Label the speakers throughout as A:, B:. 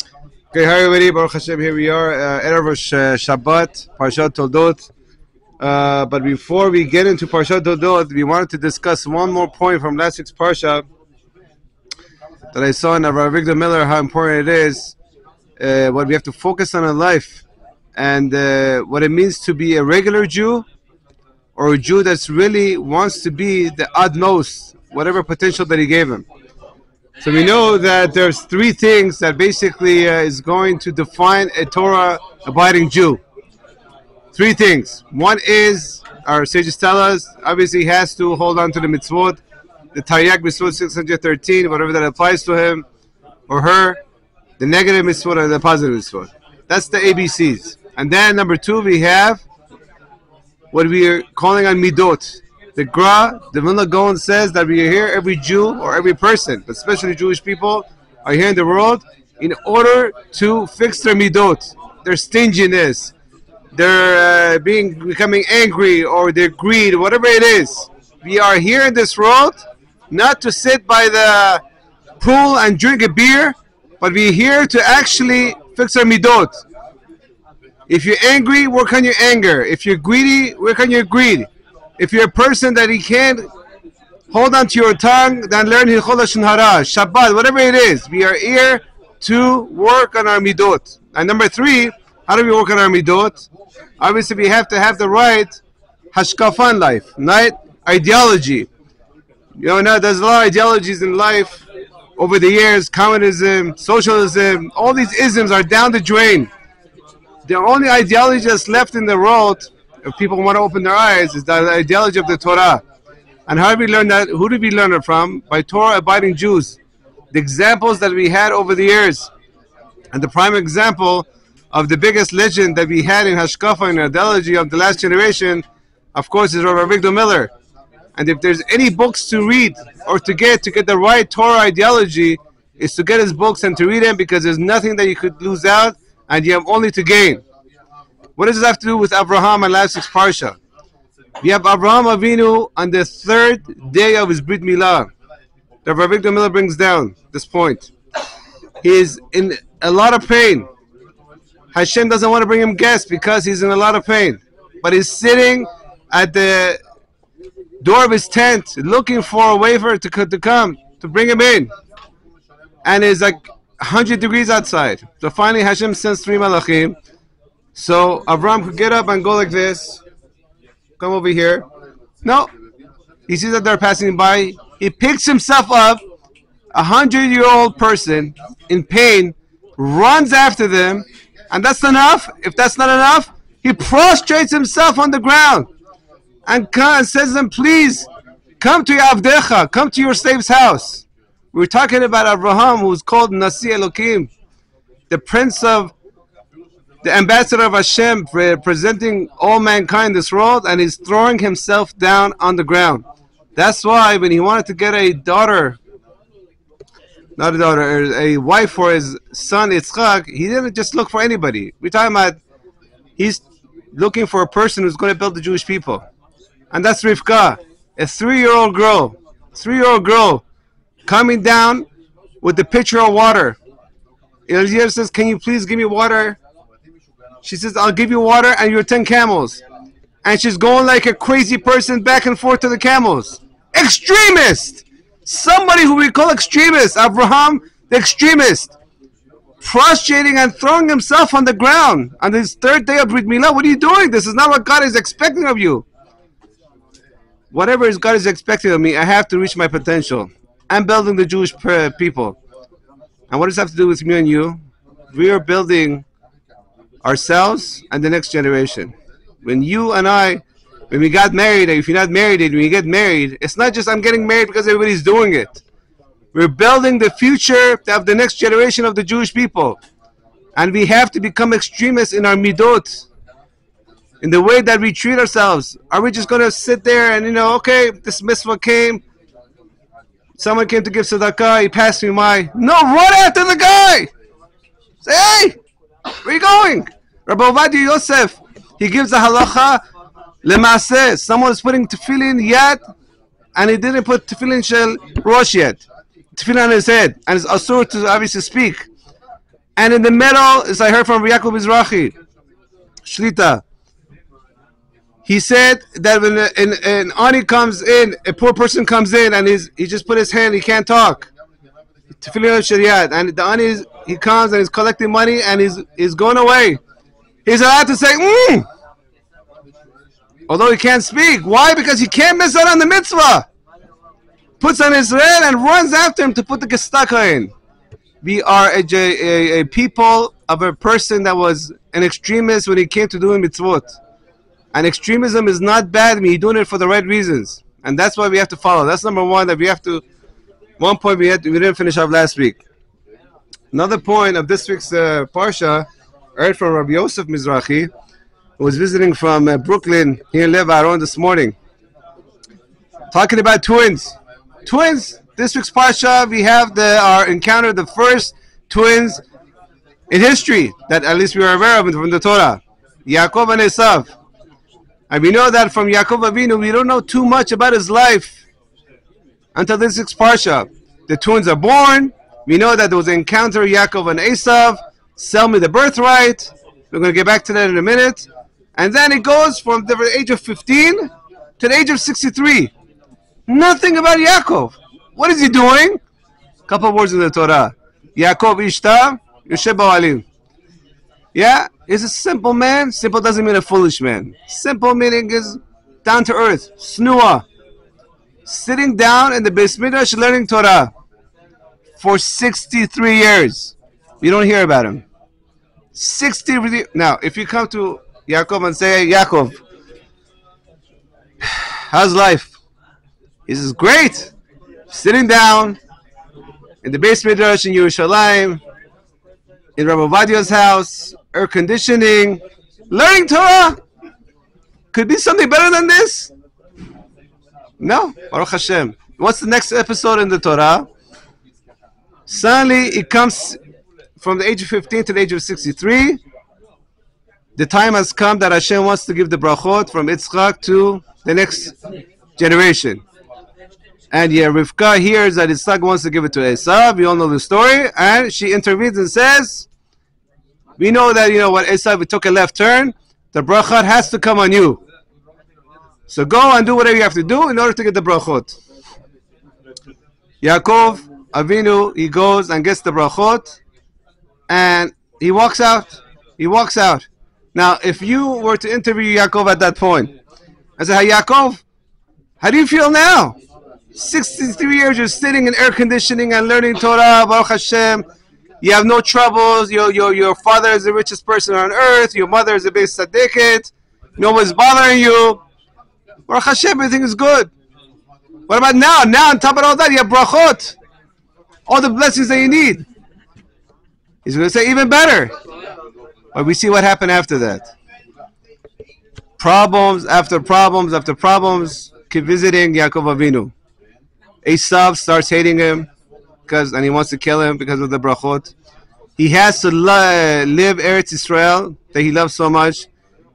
A: Okay, hi everybody, Baruch Hashem, here we are, Erev Shabbat, Parashah Toldot. But before we get into Parashah Toldot, we wanted to discuss one more point from last week's Parashah that I saw in Rivkah Miller, how important it is, what we have to focus on in life, and what it means to be a regular Jew, or a Jew that really wants to be the utmost, whatever potential that he gave him. So we know that there's three things that basically is going to define a Torah-abiding Jew. Three things. One is, our sages tell us, obviously he has to hold on to the mitzvot, the Taryag mitzvot 613, whatever that applies to him or her, the negative mitzvot and the positive mitzvot. That's the ABCs. And then number two, we have what we are calling on midot. The Gra, the Vilna Gaon says that we are here, every Jew or every person, but especially Jewish people, are here in the world in order to fix their midot, their stinginess, their becoming angry, or their greed, whatever it is. We are here in this world not to sit by the pool and drink a beer, but we are here to actually fix our midot. If you're angry, work on your anger. If you're greedy, work on your greed. If you're a person that he can't hold on to your tongue, then learn Hilchot Lashon Hara, Shabbat, whatever it is. We are here to work on our midot. And number three, how do we work on our midot? Obviously, we have to have the right hashkafa in life, right? Ideology. You know, now there's a lot of ideologies in life over the years. Communism, socialism, all these isms are down the drain. The only ideology that's left in the world, if people want to open their eyes, is the ideology of the Torah. And how do we learn that? Who did we learn it from? By Torah-abiding Jews. The examples that we had over the years. And the prime example of the biggest legend that we had in Hashkafa and ideology of the last generation, of course, is Rivkah Miller. And if there's any books to read or to get the right Torah ideology, is to get his books and to read them, because there's nothing that you could lose out and you have only to gain. What does this have to do with Abraham and last week's Parashah? We have Abraham Avinu on the third day of his Brit Milah. The Rivkah Miller brings down this point. He is in a lot of pain. Hashem doesn't want to bring him guests because he's in a lot of pain. But he's sitting at the door of his tent looking for a wafer to come, to bring him in. And it's like 100 degrees outside. So finally Hashem sends 3 malachim. So Abraham could get up and go like this. Come over here. No. He sees that they're passing by. He picks himself up. 100-year-old person in pain runs after them. And that's enough. If that's not enough, he prostrates himself on the ground. And says to them, please, come to your Avdecha. Come to your slave's house. We're talking about Abraham, who's called Nasi Elokim. The prince of the ambassador of Hashem, representing all mankind in this world, and he's throwing himself down on the ground. That's why when he wanted to get a wife for his son Yitzchak, he didn't just look for anybody. We're talking about he's looking for a person who's going to build the Jewish people. And that's Rivkah, a 3-year-old girl, coming down with the pitcher of water. Eliyahu says, can you please give me water? She says, I'll give you water and your 10 camels. And she's going like a crazy person back and forth to the camels. Extremist! Somebody who we call extremist. Abraham, the extremist. Prostrating and throwing himself on the ground on his third day of Brit Milah. What are you doing? This is not what God is expecting of you. Whatever God is expecting of me, I have to reach my potential. I'm building the Jewish people. And what does that have to do with me and you? We are building ourselves and the next generation. When you and I, when we got married, if you're not married, when you get married, it's not just I'm getting married because everybody's doing it. We're building the future of the next generation of the Jewish people. And we have to become extremists in our midot, in the way that we treat ourselves. Are we just going to sit there and, okay, this mitzvah came, someone came to give tzedakah, he passed me by. No, run after the guy! Say, hey! Where are you going? Rabbi Ovadia Yosef, he gives a halacha lemaseh. Someone is putting tefillin yet, and he didn't put tefillin shel rosh yet. Tefillin on his head, and it's asur to obviously speak. And in the middle, as I heard from Yaakov Mizrahi, Shlita, he said that when an ani comes in, a poor person comes in, and he just put his hand, he can't talk. Tefillin Shariat, and the ani he comes and he's collecting money and he's going away. He's allowed to say, although he can't speak. Why? Because he can't miss out on the mitzvah. Puts on his red and runs after him to put the gestaka in. We are a people of a person that was an extremist when he came to doing mitzvot. And extremism is not bad when you're doing it for the right reasons. And that's why we have to follow. That's number one, that we have to. One point we didn't finish off last week. Another point of this week's Parsha, heard from Rabbi Yosef Mizrahi, who was visiting from Brooklyn here in Lev Aaron this morning. Talking about twins. Twins. This week's Parsha, we have our encounter, the first twins in history that at least we are aware of from the Torah. Yaakov and Esav. And we know that from Yaakov Avinu, we don't know too much about his life until this week's Parsha. The twins are born. We know that there was an encounter, Yaakov and Esav. Sell me the birthright. We're going to get back to that in a minute. And then it goes from the age of 15 to the age of 63. Nothing about Yaakov. What is he doing? Couple of words in the Torah. Yaakov Ishta, Yoshe Ba'alim. Yeah, he's a simple man. Simple doesn't mean a foolish man. Simple meaning is down to earth. Snua. Sitting down in the Beis Midrash learning Torah for 63 years. You don't hear about him. 60. Now, if you come to Yaakov and say, hey, Yaakov, how's life? He says, great. Sitting down in the Beis Midrash in Yerushalayim, in Rabbi Ovadiah's house, air conditioning, learning Torah. Could be something better than this? No, Baruch Hashem. What's the next episode in the Torah? Suddenly, it comes from the age of 15 to the age of 63. The time has come that Hashem wants to give the brachot from Yitzchak to the next generation. And yeah, Rivkah hears that Yitzchak wants to give it to Esav. We all know the story. And she intervenes and says, we know that, when Esav took a left turn, the brachot has to come on you. So go and do whatever you have to do in order to get the brachot. Yaakov Avinu, he goes and gets the brachot, and he walks out. He walks out. Now, if you were to interview Yaakov at that point, I say, hey, Yaakov, how do you feel now? 63 years you're sitting in air conditioning and learning Torah, Baruch Hashem. You have no troubles. Your father is the richest person on earth. Your mother is the biggest tzaddiket. No one's bothering you. Baruch Hashem, everything is good. What about now? Now, on top of all that, you have brachot. All the blessings that you need. He's going to say even better. But we see what happened after that. Problems after problems after problems keep visiting Yaakov Avinu. Esav starts hating him and he wants to kill him because of the brachot. He has to live Eretz Israel that he loves so much.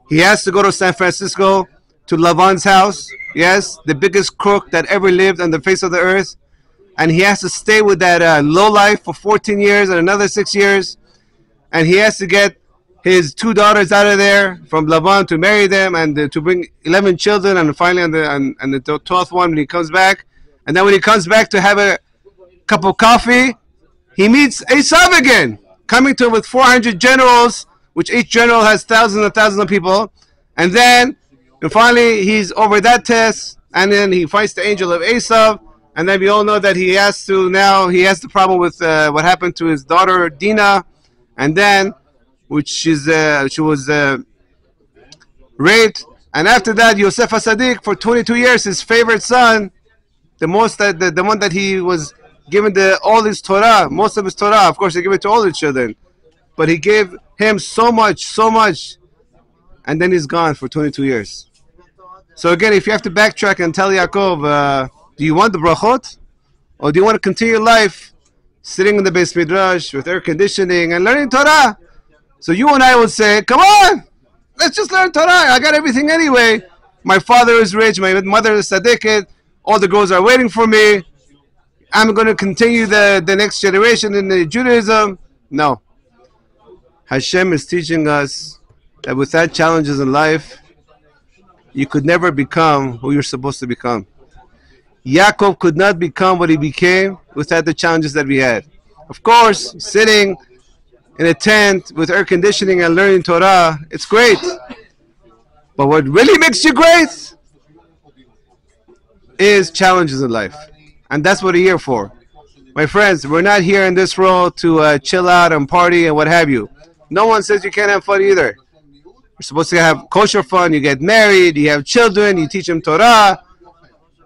A: He has to go to San Francisco to Lavan's house. Yes, the biggest crook that ever lived on the face of the earth. And he has to stay with that lowlife for 14 years and another 6 years. And he has to get his 2 daughters out of there from Lavan to marry them and to bring 11 children. And finally on the 12th one when he comes back. And then when he comes back to have a cup of coffee, he meets Esav again, coming to him with 400 generals, which each general has thousands and thousands of people. And then finally he's over that test, and then he fights the angel of Esav. And then we all know that he has the problem with what happened to his daughter Dinah, and then she was raped. And after that, Yosef HaSadik, for 22 years, his favorite son, the one that he was given all his Torah, most of his Torah. Of course, he gave it to all his children, but he gave him so much, and then he's gone for 22 years. So again, if you have to backtrack and tell Yaakov, do you want the brachot, or do you want to continue life sitting in the Beis Midrash with air conditioning and learning Torah? So you and I would say, come on, let's just learn Torah. I got everything anyway. My father is rich. My mother is tzaddiket. All the girls are waiting for me. I'm going to continue the next generation in the Judaism. No. Hashem is teaching us that without challenges in life, you could never become who you're supposed to become. Yaakov could not become what he became without the challenges that we had. Of course, sitting in a tent with air conditioning and learning Torah, it's great. But what really makes you great is challenges in life. And that's what we're here for. My friends, we're not here in this world to chill out and party and what have you. No one says you can't have fun either. You're supposed to have kosher fun. You get married, you have children, you teach them Torah,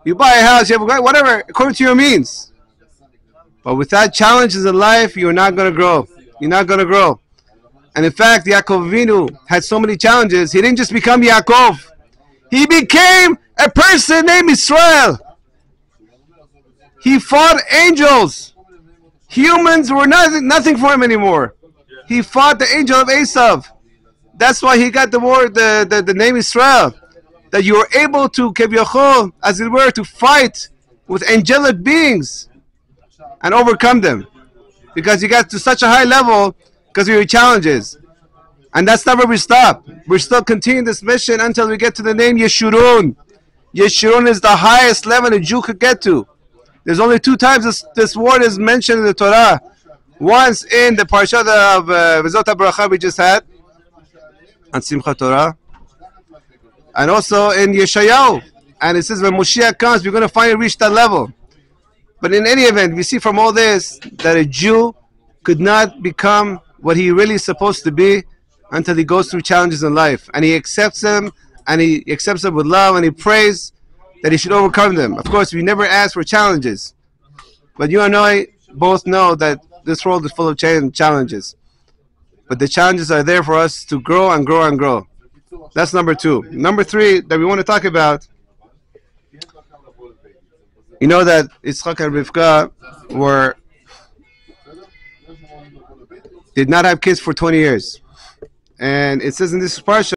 A: you buy a house, you have a, whatever, according to your means. But without challenges in life, you're not going to grow. You're not going to grow. And in fact, Yaakov Avinu had so many challenges. He didn't just become Yaakov. He became a person named Israel. He fought angels. Humans were nothing for him anymore. He fought the angel of Esav. That's why he got the word, the name Israel. That you were able to, kevyachol, as it were, to fight with angelic beings and overcome them. Because you got to such a high level because of your challenges. And that's not where we stop. We're still continuing this mission until we get to the name Yeshurun. Yeshurun is the highest level a Jew could get to. There's only 2 times this word is mentioned in the Torah. Once in the Parashah of V'zot HaBaracha we just had, on Simchat Torah, and also in Yeshayahu. And it says when Moshiach comes, we're going to finally reach that level. But in any event, we see from all this that a Jew could not become what he really is supposed to be until he goes through challenges in life. And he accepts them, and he accepts them with love, and he prays that he should overcome them. Of course, we never ask for challenges. But you and I both know that this world is full of challenges. But the challenges are there for us to grow and grow and grow. That's number 2. Number 3 that we want to talk about, you know that Yitzchak and Rivkah did not have kids for 20 years. And it says in this Parashah,